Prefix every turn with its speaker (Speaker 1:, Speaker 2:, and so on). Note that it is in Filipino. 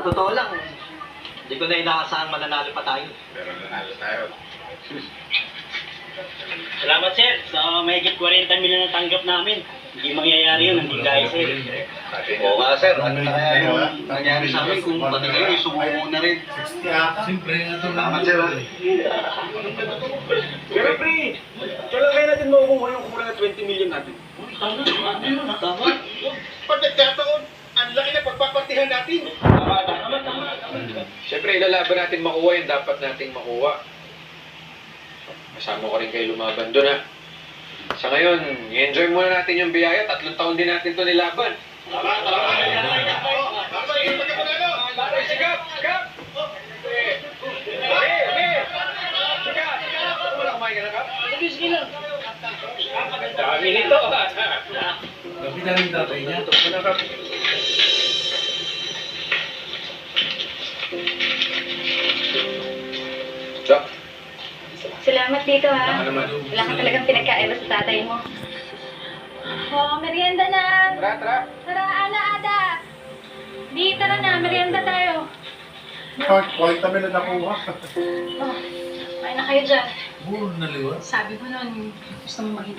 Speaker 1: totoo lang, hindi ko na inaasahang mananalo pa tayo.
Speaker 2: Pero nanalo tayo.
Speaker 3: Salamat sir, sa mahigit 40 milyon na tanggap namin. Hindi mangyayari yun, hindi kaya sir.
Speaker 1: Oo nga sir, ano na kaya yung nangyari sa amin kung pati kayo isubuko na rin.
Speaker 4: Siyempre nga ito.
Speaker 1: Salamat sir.
Speaker 5: Pero pre, kailan kaya natin makukuha yung kulang na 20 million natin?
Speaker 1: Tama.
Speaker 2: Pag nagkataon, ang laki na pagpapartihan natin.
Speaker 5: Siyempre, ilalaban natin makuha yung dapat nating makuha. Kasama ko rin kayo lumaban doon ha. Sa ngayon, i-enjoy muna natin yung biyaya. 3 taon din natin ito nilaban.
Speaker 2: Tama, yung pagkapanalo.
Speaker 5: Sigap! Sigap! Sigap! Wala kumain ka na kap? Sige lang. Dami nito.
Speaker 4: Gabi na rin tatay niya.
Speaker 5: Jack,
Speaker 6: Salamat dito ha.
Speaker 5: ano naman?
Speaker 6: Wala ka talagang pinagkaiba sa tatay mo. Oh, merienda na.
Speaker 5: Tara.
Speaker 6: Tara, Ana, Ada. Di, tara na, merienda tayo.
Speaker 4: Kahit kami na nakuha.
Speaker 6: Oh, kain na kayo dyan.
Speaker 4: Puro na liwa.
Speaker 6: Sabi ko nun, gusto mo maging